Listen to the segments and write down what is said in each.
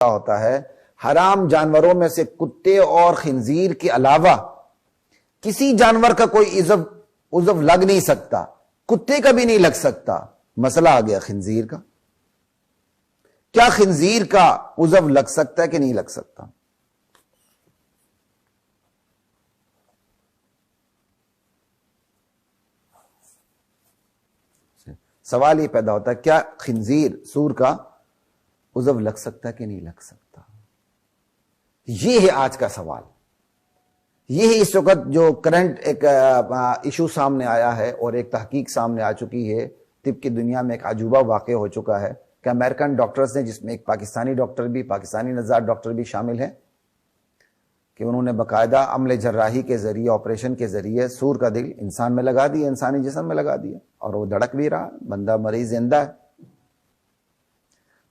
ہوتا ہے حرام جانوروں میں سے کتے اور خنزیر کے علاوہ کسی جانور کا کوئی عضو لگ نہیں سکتا، کتے کا بھی نہیں لگ سکتا۔ مسئلہ آ گیا خنزیر کا، کیا خنزیر کا عضو لگ سکتا ہے کہ نہیں لگ سکتا؟ سوال یہ پیدا ہوتا ہے کیا خنزیر سور کا عضو لگ سکتا ہے کہ نہیں لگ سکتا؟ یہ ہے آج کا سوال، یہ ہے اس وقت جو کرنٹ ایک ایشو سامنے آیا ہے اور ایک تحقیق سامنے آ چکی ہے۔ طب کی دنیا میں ایک عجوبہ واقع ہو چکا ہے کہ امریکن ڈاکٹرز نے، جس میں ایک پاکستانی ڈاکٹر بھی، پاکستانی نژاد ڈاکٹر بھی شامل ہے، کہ انہوں نے باقاعدہ عمل جراحی کے ذریعے، آپریشن کے ذریعے سور کا دل انسان میں لگا دیا، انسانی جسم میں لگا دیا، اور وہ دھڑک بھی رہا، بندہ مریض زندہ ہے۔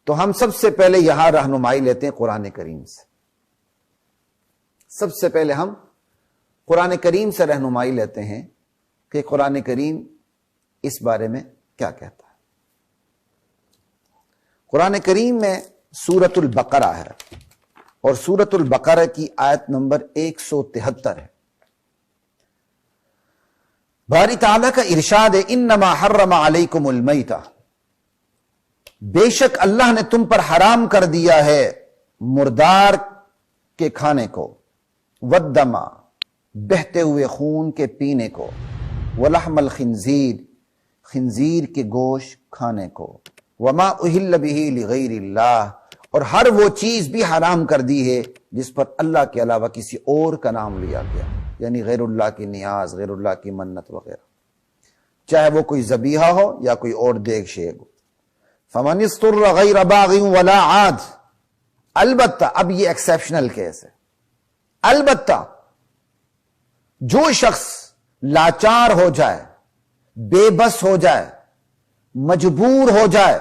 تو ہم سب سے پہلے یہاں رہنمائی لیتے ہیں قرآن کریم سے، سب سے پہلے ہم قرآن کریم سے رہنمائی لیتے ہیں کہ قرآن کریم اس بارے میں کیا کہتا ہے۔ قرآن کریم میں سورۃ البقرہ ہے، اور سورۃ البقرہ کی آیت نمبر 173 ہے۔ باری تعالیٰ کا ارشاد ہے انما حرم علیکم المیتہ، بے شک اللہ نے تم پر حرام کر دیا ہے مردار کے کھانے کو، والدم، بہتے ہوئے خون کے پینے کو، ولحم الخنزیر، خنزیر کے گوشت کھانے کو، وما اہل بہ لغیر اللہ، اور ہر وہ چیز بھی حرام کر دی ہے جس پر اللہ کے علاوہ کسی اور کا نام لیا گیا، یعنی غیر اللہ کی نیاز، غیر اللہ کی منت وغیرہ، چاہے وہ کوئی ذبیحہ ہو یا کوئی اور دیگ شیگ ہو۔ فمن اضطر غیر باغ ولا عاد، البتہ اب یہ ایکسیپشنل کیس ہے، البتہ جو شخص لاچار ہو جائے، بے بس ہو جائے، مجبور ہو جائے،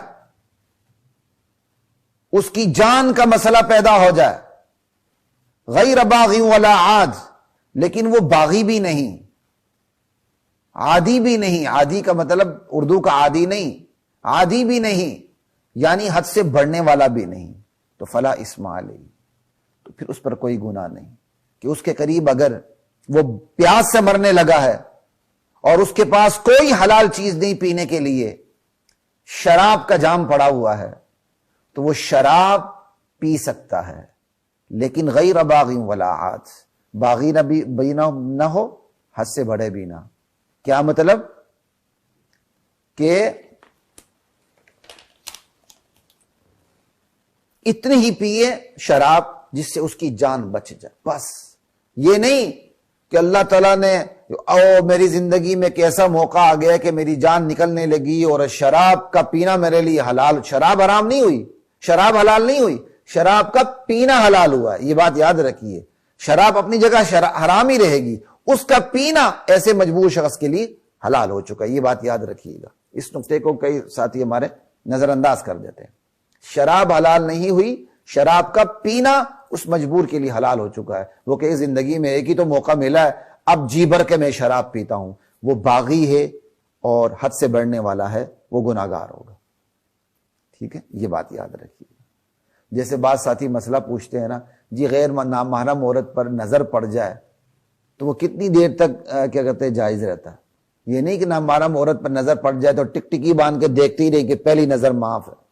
اس کی جان کا مسئلہ پیدا ہو جائے، غیر باغی ولا عاد، لیکن وہ باغی بھی نہیں، عادی بھی نہیں، عادی کا مطلب اردو کا عادی نہیں، عادی بھی نہیں، یعنی حد سے بڑھنے والا بھی نہیں، تو فلا اسم علیہ، تو پھر اس پر کوئی گناہ نہیں کہ اس کے قریب اگر وہ پیاس سے مرنے لگا ہے اور اس کے پاس کوئی حلال چیز نہیں پینے کے لیے، شراب کا جام پڑا ہوا ہے، تو وہ شراب پی سکتا ہے، لیکن غیر باغی ولا عاد، باغی نہ ہو، حد سے بڑھے بھی نہ۔ کیا مطلب؟ کہ اتنی ہی پیے شراب جس سے اس کی جان بچ جائے، بس۔ یہ نہیں کہ اللہ تعالیٰ نے میری زندگی میں کیسا موقع آ گیا کہ میری جان نکلنے لگی اور شراب کا پینا میرے لیے حلال، شراب حرام نہیں ہوئی، شراب حلال نہیں ہوئی، شراب کا پینا حلال ہوا ہے، یہ بات یاد رکھیے۔ شراب اپنی جگہ حرام ہی رہے گی، اس کا پینا ایسے مجبور شخص کے لیے حلال ہو چکا ہے، یہ بات یاد رکھیے گا۔ اس نقطے کو کئی ساتھی ہمارے نظر انداز کر دیتے ہیں۔ شراب حلال نہیں ہوئی، شراب کا پینا اس مجبور کے لیے حلال ہو چکا ہے۔ وہ کہ زندگی میں ایک ہی تو موقع ملا ہے، اب جی بھر کے میں شراب پیتا ہوں، وہ باغی ہے اور حد سے بڑھنے والا ہے، وہ گناہگار ہوگا۔ ٹھیک ہے، یہ بات یاد رکھیے۔ جیسے بعض ساتھی مسئلہ پوچھتے ہیں نا، جی غیر نامحرم عورت پر نظر پڑ جائے تو وہ کتنی دیر تک کیا کہتے ہیں جائز رہتا ہے؟ یہ نہیں کہ نامحرم عورت پر نظر پڑ جائے تو ٹک ٹکی باندھ کے دیکھتی ہی رہی کہ پہلی نظر معاف ہے۔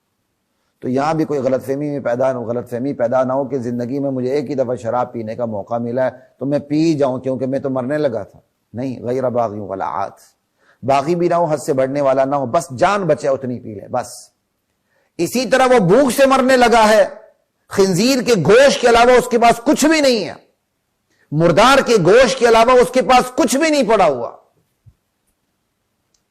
تو یہاں بھی کوئی غلط فہمی پیدا نہ ہو کہ زندگی میں مجھے ایک ہی دفعہ شراب پینے کا موقع ملا ہے تو میں پی جاؤں کیونکہ میں تو مرنے لگا تھا۔ نہیں، غیر باغی ولا عاد، باغی بھی نہ ہو، حد سے بڑھنے والا نہ ہو، بس جان بچے اتنی پی لے بس۔ اسی طرح وہ بھوک سے مرنے لگا ہے، خنزیر کے گوشت کے علاوہ اس کے پاس کچھ بھی نہیں ہے، مردار کے گوشت کے علاوہ اس کے پاس کچھ بھی نہیں پڑا ہوا،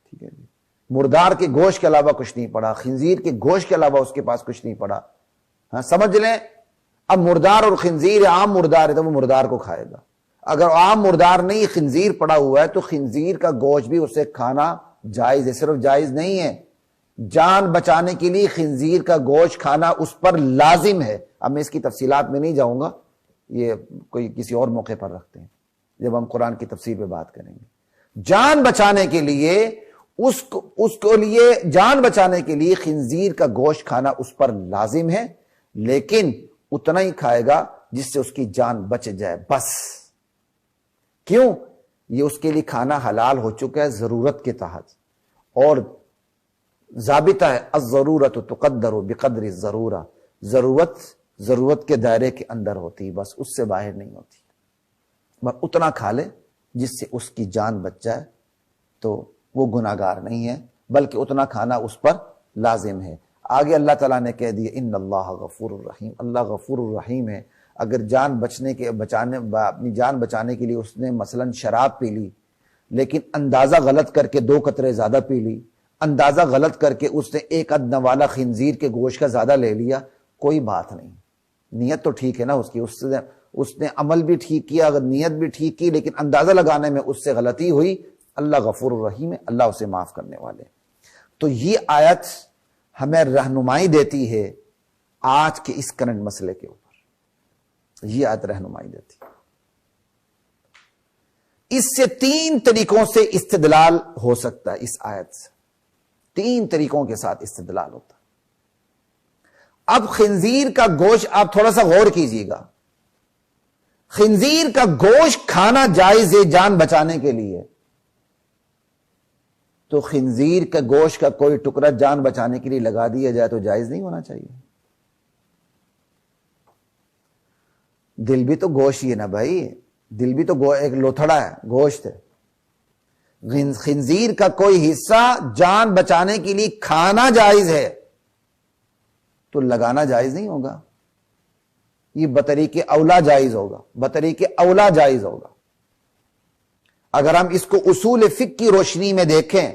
ٹھیک ہے جی، مردار کے گوشت کے علاوہ کچھ نہیں پڑا، خنزیر کے گوشت کے علاوہ اس کے پاس کچھ نہیں پڑا۔ ہاں سمجھ لیں، اب مردار اور خنزیر عام مردار ہے تو وہ مردار کو کھائے گا، اگر عام مردار نہیں خنزیر پڑا ہوا ہے تو خنزیر کا گوشت بھی اسے کھانا جائز ہے، صرف جائز نہیں ہے، جان بچانے کے لیے خنزیر کا گوشت کھانا اس پر لازم ہے۔ اب میں اس کی تفصیلات میں نہیں جاؤں گا، یہ کوئی کسی اور موقع پر رکھتے ہیں جب ہم قرآن کی تفسیر پہ بات کریں گے۔ جان بچانے کے لیے جان بچانے کے لیے خنزیر کا گوشت کھانا اس پر لازم ہے، لیکن اتنا ہی کھائے گا جس سے اس کی جان بچ جائے بس. کیوں؟ یہ اس کے لیے کھانا حلال ہو چکا ہے ضرورت کے تحت, اور ضابطہ ہے الضرورت تقدر بقدر الضرورہ, ضرورت کے دائرے کے اندر ہوتی, بس اس سے باہر نہیں ہوتی. بس اتنا کھا لے جس سے اس کی جان بچ جائے تو وہ گناہگار نہیں ہے, بلکہ اتنا کھانا اس پر لازم ہے. آگے اللہ تعالیٰ نے کہہ دیا ان اللہ غفور الرحیم, اللہ غفور الرحیم ہے. اگر اپنی جان بچانے کے لیے اس نے مثلا شراب پی لی, لیکن اندازہ غلط کر کے 2 قطرے زیادہ پی لی, اندازہ غلط کر کے اس نے 1 ادنا والا خنزیر کے گوشت کا زیادہ لے لیا, کوئی بات نہیں, نیت تو ٹھیک ہے نا اس کی, اس نے عمل بھی ٹھیک کیا, اگر نیت بھی ٹھیک کی, لیکن اندازہ لگانے میں اس سے غلطی ہوئی, اللہ غفور الرحیم ہے, اللہ اسے معاف کرنے والے. تو یہ آیت ہمیں رہنمائی دیتی ہے آج کے اس کرنٹ مسئلے کے اوپر, یہ آیت رہنمائی دیتی ہے. اس سے 3 طریقوں سے استدلال ہو سکتا ہے, اس آیت سے 3 طریقوں کے ساتھ استدلال ہوتا ہے. اب خنزیر کا گوشت آپ تھوڑا سا غور کیجئے گا, خنزیر کا گوشت کھانا جائز ہے جان بچانے کے لیے, تو خنزیر کا گوشت کا کوئی ٹکڑا جان بچانے کے لیے لگا دیا جائے تو جائز نہیں ہونا چاہیے. دل بھی تو گوشت ہی ہے نا بھائی, دل بھی تو ایک لوتھڑا ہے, گوشت ہے. خنزیر کا کوئی حصہ جان بچانے کے لیے کھانا جائز ہے تو لگانا جائز نہیں ہوگا, یہ بطریق اولا جائز ہوگا, بطریق اولا جائز ہوگا. اگر ہم اس کو اصول فقہ کی روشنی میں دیکھیں,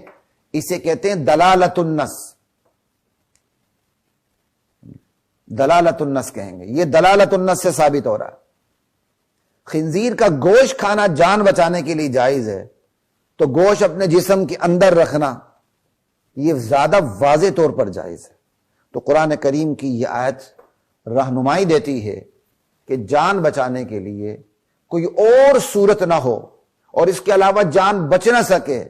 اسے کہتے ہیں دلالت النص, دلالت النص کہیں گے. یہ دلالت النص سے ثابت ہو رہا ہے. خنزیر کا گوشت کھانا جان بچانے کے لیے جائز ہے, تو گوشت اپنے جسم کے اندر رکھنا یہ زیادہ واضح طور پر جائز ہے. تو قرآن کریم کی یہ آیت رہنمائی دیتی ہے کہ جان بچانے کے لیے کوئی اور صورت نہ ہو, اور اس کے علاوہ جان بچ نہ سکے,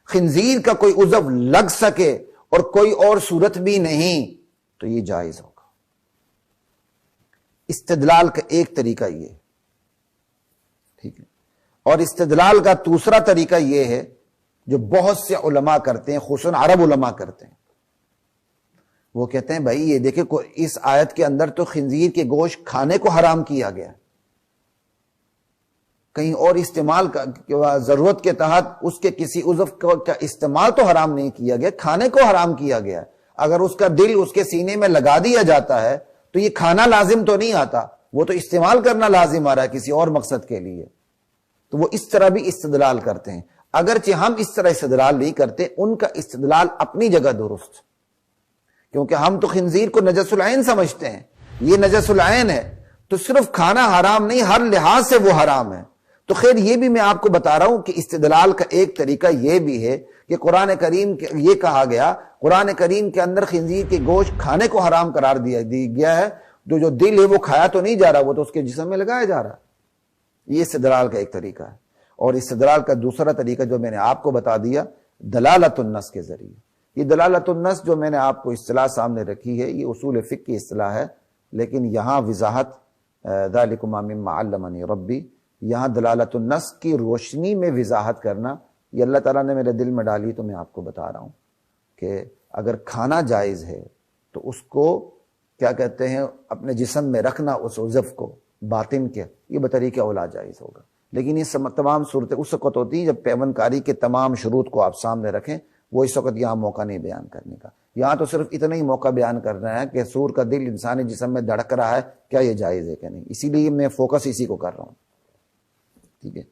خنزیر کا کوئی عضو لگ سکے اور کوئی اور صورت بھی نہیں, تو یہ جائز ہوگا. استدلال کا ایک طریقہ یہ ہے, ٹھیک ہے. اور استدلال کا دوسرا طریقہ یہ ہے جو بہت سے علماء کرتے ہیں, خصوصاً عرب علماء کرتے ہیں. وہ کہتے ہیں بھائی یہ دیکھیں اس آیت کے اندر تو خنزیر کے گوشت کھانے کو حرام کیا گیا, کہیں اور استعمال کا ضرورت کے تحت اس کے کسی عضو کا استعمال تو حرام نہیں کیا گیا, کھانے کو حرام کیا گیا. اگر اس کا دل اس کے سینے میں لگا دیا جاتا ہے تو یہ کھانا لازم تو نہیں آتا, وہ تو استعمال کرنا لازم آ رہا ہے کسی اور مقصد کے لیے. تو وہ اس طرح بھی استدلال کرتے ہیں. اگرچہ ہم اس طرح استدلال نہیں کرتے, ان کا استدلال اپنی جگہ درست, کیونکہ ہم تو خنزیر کو نجس العین سمجھتے ہیں, یہ نجس العین ہے تو صرف کھانا حرام نہیں, ہر لحاظ سے وہ حرام ہے. تو خیر یہ بھی میں آپ کو بتا رہا ہوں کہ استدلال کا ایک طریقہ یہ بھی ہے کہ قرآن کریم یہ کہا گیا, قرآن کریم کے اندر خنزیر کے گوشت کھانے کو حرام قرار دیا گیا ہے, جو دل ہے وہ کھایا تو نہیں جا رہا, وہ تو اس کے جسم میں لگایا جا رہا. یہ استدلال کا ایک طریقہ ہے. اور استدلال کا دوسرا طریقہ جو میں نے آپ کو بتا دیا دلالت النص کے ذریعے. یہ دلالت النص جو میں نے آپ کو اصطلاح سامنے رکھی ہے, یہ اصول فقہ کی اصطلاح ہے, لیکن یہاں وضاحت ذالکم مما علمنی ربی, یہاں دلالت النص کی روشنی میں وضاحت کرنا یہ اللہ تعالیٰ نے میرے دل میں ڈالی, تو میں آپ کو بتا رہا ہوں کہ اگر کھانا جائز ہے تو اس کو کیا کہتے ہیں اپنے جسم میں رکھنا, اس عضو کو باطن کے, یہ بطریقہ اولا جائز ہوگا. لیکن یہ تمام صورتیں اس وقت ہوتی ہیں جب پیون کاری کے تمام شروط کو آپ سامنے رکھیں, وہ اس وقت یہاں موقع نہیں بیان کرنے کا. یہاں تو صرف اتنا ہی موقع بیان کرنا ہے کہ سور کا دل انسانی جسم میں دھڑک رہا ہے, کیا یہ جائز ہے کہ نہیں, اسی لیے میں فوکس اسی کو کر رہا ہوں. ٹھیک ہے.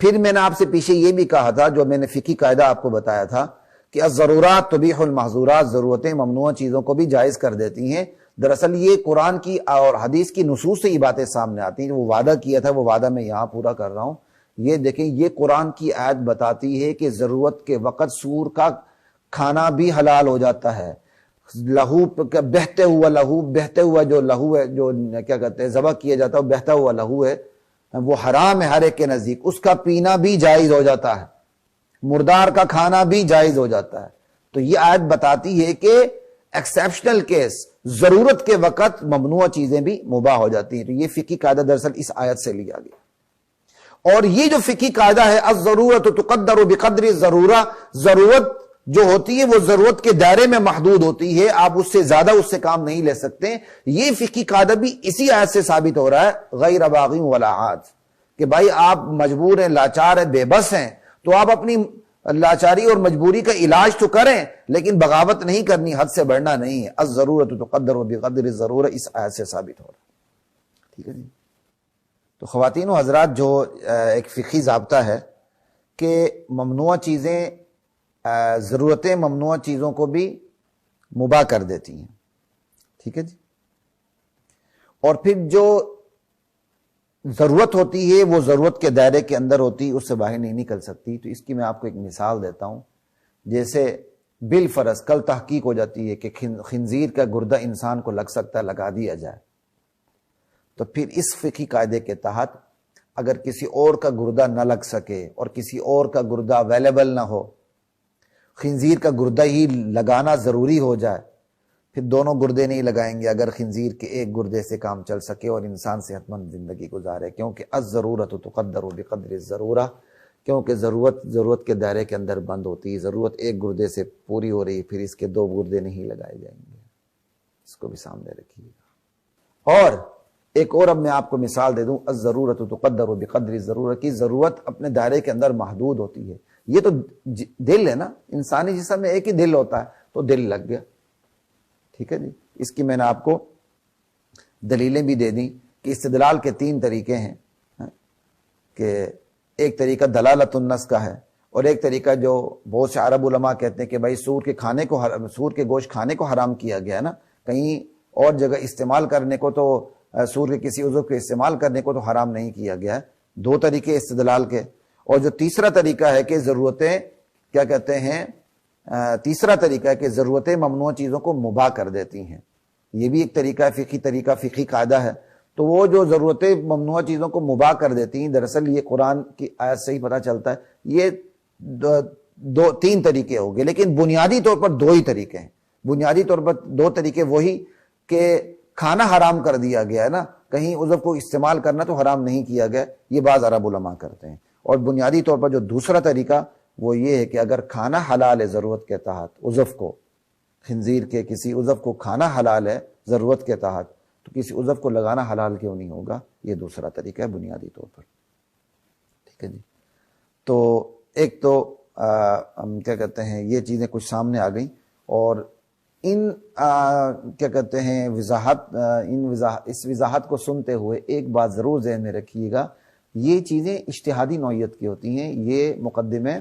پھر میں نے آپ سے پیچھے یہ بھی کہا تھا, جو میں نے فقہی قاعدہ آپ کو بتایا تھا کہ الضرورات تبیح المحظورات, ضرورتیں ممنوع چیزوں کو بھی جائز کر دیتی ہیں. دراصل یہ قرآن کی اور حدیث کی نصوص سے یہ باتیں سامنے آتی ہیں. جو وہ وعدہ کیا تھا وہ وعدہ میں یہاں پورا کر رہا ہوں. یہ دیکھیں, یہ قرآن کی آیت بتاتی ہے کہ ضرورت کے وقت سور کا کھانا بھی حلال ہو جاتا ہے. لہو, بہتے ہوا جو لہو ہے, جو کیا کہتے ہیں ذبح کیا جاتا ہے, وہ بہتا ہوا لہو ہے, وہ حرام ہے ہر ایک کے نزدیک, اس کا پینا بھی جائز ہو جاتا ہے, مردار کا کھانا بھی جائز ہو جاتا ہے. تو یہ آیت بتاتی ہے کہ ایکسیپشنل کیس, ضرورت کے وقت ممنوع چیزیں بھی مباح ہو جاتی ہیں. تو یہ فقہی قاعدہ دراصل اس آیت سے لیا گیا. اور یہ جو فقہی قاعدہ ہے الضرورت تقدر بقدر الضرورہ، ضرورت جو ہوتی ہے وہ ضرورت کے دائرے میں محدود ہوتی ہے، آپ اس سے زیادہ اس سے کام نہیں لے سکتے. یہ فقہی قاعدہ بھی اسی آیت سے ثابت ہو رہا ہے غیر باغ ولا عاد، کہ بھائی آپ مجبور ہیں، لاچار ہیں، بے بس ہیں، تو آپ اپنی لاچاری اور مجبوری کا علاج تو کریں، لیکن بغاوت نہیں کرنی، حد سے بڑھنا نہیں ہے. الضرورت تقدر بقدر الضرورہ اس آیت سے ثابت ہو رہا ہے. ٹھیک ہے جی. تو خواتین و حضرات، جو ایک فقہی ضابطہ ہے کہ ممنوع چیزیں، ضرورتیں ممنوع چیزوں کو بھی مباح کر دیتی ہیں. ٹھیک ہے جی. اور پھر جو ضرورت ہوتی ہے وہ ضرورت کے دائرے کے اندر ہوتی، اس سے باہر نہیں نکل سکتی. تو اس کی میں آپ کو ایک مثال دیتا ہوں. جیسے بالفرض کل تحقیق ہو جاتی ہے کہ خنزیر کا گردہ انسان کو لگ سکتا ہے، لگا دیا جائے، تو پھر اس فقہی قاعدے کے تحت اگر کسی اور کا گردہ نہ لگ سکے اور کسی اور کا گردہ اویلیبل نہ ہو، خنزیر کا گردہ ہی لگانا ضروری ہو جائے، پھر دونوں گردے نہیں لگائیں گے اگر خنزیر کے ایک گردے سے کام چل سکے اور انسان صحت مند زندگی گزارے. کیونکہ الضرورت تقدر بقدر الضرورہ، کیونکہ ضرورت کے دائرے کے اندر بند ہوتی ہے. ضرورت ایک گردے سے پوری ہو رہی ہے، پھر اس کے دو گردے نہیں لگائے جائیں گے. اس کو بھی سامنے رکھیے گا. اور ایک اور اب میں آپ کو مثال دے دوں، الضرورت تقدر بقدر الضرورہ کی ضرورت اپنے دائرے کے اندر محدود ہوتی ہے. یہ تو دل ہے نا، انسانی جسم میں ایک ہی دل ہوتا ہے، تو دل لگ گیا. ٹھیک ہے جی. اس کی میں نے آپ کو دلیلیں بھی دے دیں کہ استدلال کے 3 طریقے ہیں، کہ ایک طریقہ دلالت النص کا ہے، اور ایک طریقہ جو بہت سے عرب علماء کہتے ہیں کہ بھائی سور کے گوشت کھانے کو حرام کیا گیا ہے نا، کہیں اور جگہ استعمال کرنے کو تو، سور کے کسی عضو کے استعمال کرنے کو تو حرام نہیں کیا گیا ہے. 2 طریقے استدلال کے. اور جو تیسرا طریقہ ہے کہ ضرورتیں کیا کہتے ہیں، تیسرا طریقہ ہے کہ ضرورتیں ممنوع چیزوں کو مباح کر دیتی ہیں. یہ بھی ایک طریقہ ہے، فقہی طریقہ، فقہی قاعدہ ہے. تو وہ جو ضرورتیں ممنوع چیزوں کو مباح کر دیتی ہیں، دراصل یہ قرآن کی آیت سے ہی پتہ چلتا ہے. یہ 3 طریقے ہو گئے، لیکن بنیادی طور پر 2 ہی طریقے ہیں. بنیادی طور پر 2 طریقے وہی کہ کھانا حرام کر دیا گیا ہے نا، کہیں عضو کو استعمال کرنا تو حرام نہیں کیا گیا، یہ بعض عرب علماء کرتے ہیں. اور بنیادی طور پر جو دوسرا طریقہ وہ یہ ہے کہ اگر کھانا حلال ہے ضرورت کے تحت، عضو کو، خنزیر کے کسی عضو کو کھانا حلال ہے ضرورت کے تحت، تو کسی عضو کو لگانا حلال کیوں نہیں ہوگا؟ یہ دوسرا طریقہ ہے بنیادی طور پر. ٹھیک ہے جی. تو ایک تو کیا کہتے ہیں، یہ چیزیں کچھ سامنے آ گئیں، اور ان کیا کہتے ہیں اس وضاحت کو سنتے ہوئے ایک بات ضرور ذہن میں رکھیے گا، یہ چیزیں اجتہادی نوعیت کی ہوتی ہیں. یہ مقدمے،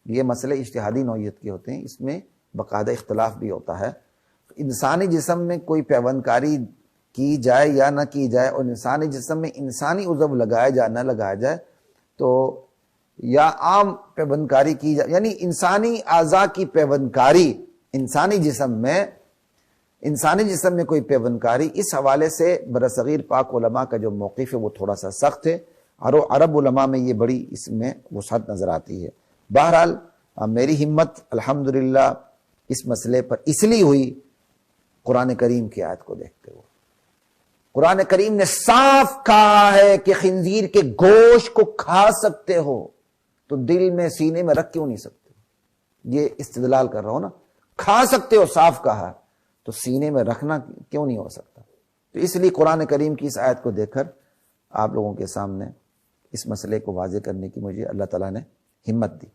یہ مسئلے اجتہادی نوعیت کے ہوتے ہیں، اس میں باقاعدہ اختلاف بھی ہوتا ہے. انسانی جسم میں کوئی پیوند کاری کی جائے یا نہ کی جائے، اور انسانی جسم میں انسانی عضو لگایا جائے نہ لگایا جائے، تو یا عام پیوند کاری کی جائے، یعنی انسانی اعضاء کی پیوند کاری انسانی جسم میں کوئی پیوند کاری، اس حوالے سے برصغیر پاک علماء کا جو موقف ہے وہ تھوڑا سا سخت ہے. عرب علماء میں یہ بڑی اس میں وسعت نظر آتی ہے. بہرحال میری ہمت الحمدللہ اس مسئلے پر اس لیے ہوئی قرآن کریم کی آیت کو دیکھتے ہوئے. قرآن کریم نے صاف کہا ہے کہ خنزیر کے گوشت کو کھا سکتے ہو، تو دل میں سینے میں رکھ کیوں نہیں سکتے؟ یہ استدلال کر رہا ہوں نا، کھا سکتے ہو صاف کہا، تو سینے میں رکھنا کیوں نہیں ہو سکتا؟ تو اس لیے قرآن کریم کی اس آیت کو دیکھ کر آپ لوگوں کے سامنے اس مسئلے کو واضح کرنے کی مجھے اللہ تعالیٰ نے ہمت دی.